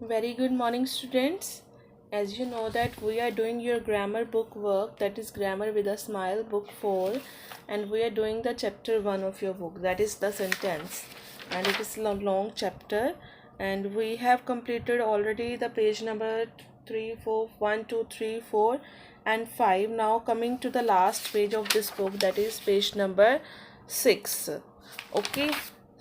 Very good morning, students. As you know that we are doing your grammar book work, that is Grammar with a Smile book 4, and we are doing the chapter 1 of your book, that is the sentence, and it is a long chapter, and we have completed already the page number 3, 4, 1, 2, 3, 4, and 5. Now coming to the last page of this book, that is page number 6. Okay,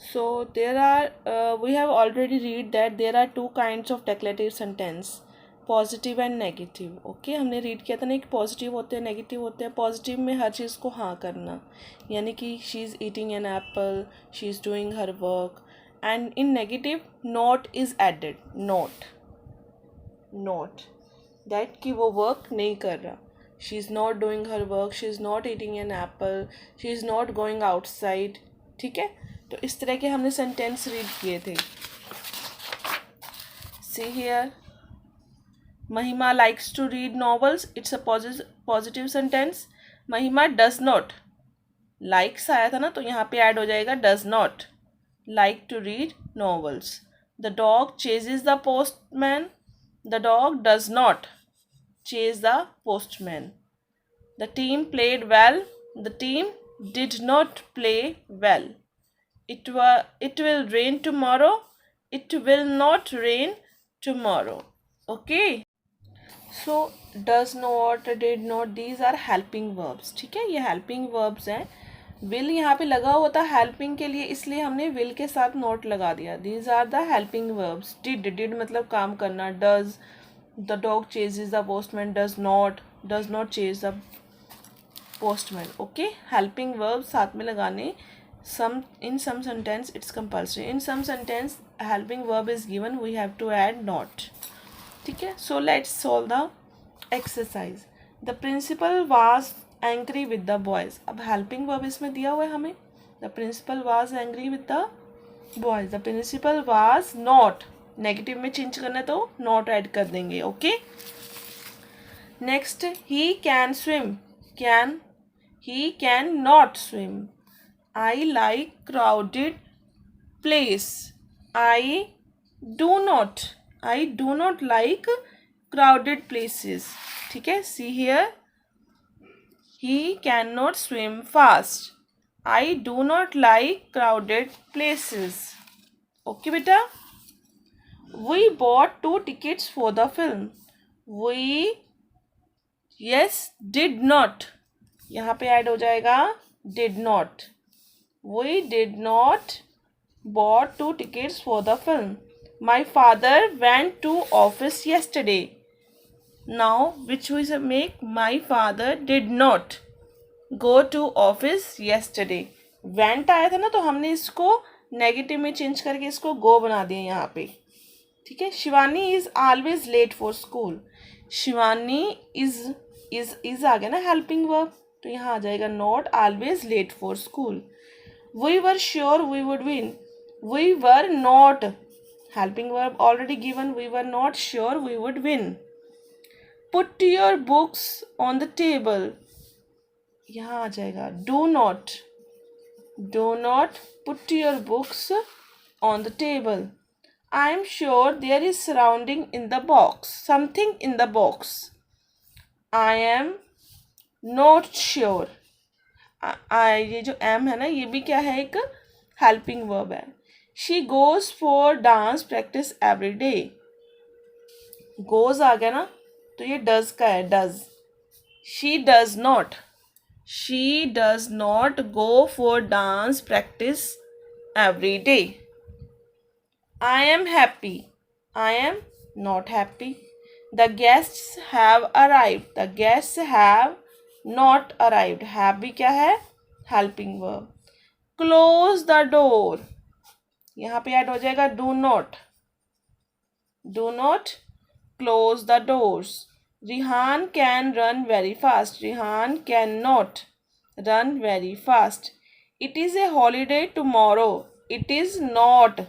so there are we have already read that there are two kinds of declarative sentence, positive and negative. Okay, हमने read किया था ना कि positive होते हैं negative होते हैं. Positive में हर चीज़ को हाँ करना, यानी कि she is eating an apple, she is doing her work. And in negative not is added. Not that कि वो वर्क नहीं कर रहा. She is not doing her work, she is not eating an apple, she is not going outside. ठीक है, तो इस तरह के हमने सेंटेंस रीड किए थे. See here, Mahima likes to read novels. It's a positive sentence. Mahima does not. Likes आया था ना, तो यहाँ पे ऐड हो जाएगा does not like to read novels. The dog chases the postman. The dog does not chase the postman. The team played well. The team did not play well. It will rain tomorrow. It will not rain tomorrow. Okay. So does not, did not, these are helping verbs. ठीक है, ये helping verbs हैं. Will यहाँ पे लगा हुआ था helping के लिए, इसलिए हमने विल के साथ नोट लगा दिया. These are the helping verbs. Did मतलब काम करना. Does, the dog chases the postman. Does not chase the postman. Okay, helping verbs साथ में लगाने. some in some sentence it's compulsory. In some sentence helping verb is given, we have to add not. ठीक है, so let's solve the exercise. The principal was angry with the boys. अब helping verb इसमें दिया हुआ है हमें. The principal was angry with the boys. The principal was not, negative में change करना तो नॉट ऐड कर देंगे. Okay, next, he can swim. He can not swim. I like crowded place. I do not like crowded places. ठीक है, see here, he can not swim fast. I do not like crowded places. Okay बेटा, we bought 2 tickets for the film. We did not, यहाँ पे add हो जाएगा did not. We did not bought 2 tickets for the film. My father went to office yesterday. Now which we make? My father did not go to office yesterday. went आया था ना, तो हमने इसको नेगेटिव में change करके इसको go बना दिया यहाँ पे. ठीक है, Shivani is always late for school. Shivani is आ गया ना हेल्पिंग वर्ब, तो यहाँ आ जाएगा not always late for school. We were sure we would win. We were not, helping verb already given. We were not sure we would win. Put your books on the table. यहाँ आ जाएगा do not put your books on the table. I am sure there is something in the box. I am not sure. ये जो am है ना, ये भी क्या है, एक हेल्पिंग वर्ब है. She goes for dance practice every day. Goes आ गया ना, तो ये डज का है, does. She does not go for dance practice every day. I am happy. I am not happy. The guests have arrived. The guests have not arrived. Have भी क्या है, helping verb. Close the door. यहाँ पे add हो जाएगा do not close the doors. Rihan can run very fast. Rihan can not run very fast. It is a holiday tomorrow. It is not,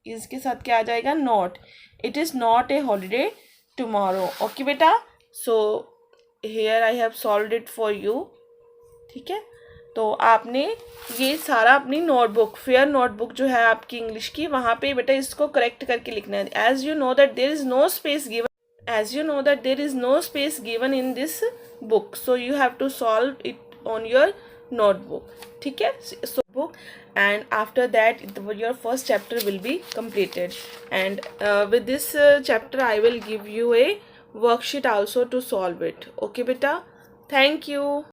इसके साथ क्या आ जाएगा, not. It is not a holiday tomorrow. Okay बेटा, so here I have solved it for you. ठीक है, तो आपने ये सारा अपनी नोटबुक, फेयर नोटबुक जो है आपकी इंग्लिश की, वहाँ पे बेटा इसको करेक्ट करके लिखना है. As you know that there is no space given, as you know that there is no space given in this book, so you have to solve it on your notebook. ठीक है, so book, and after that your first chapter will be completed, and with this chapter I will give you a worksheet also to solve it. Okay beta, thank you.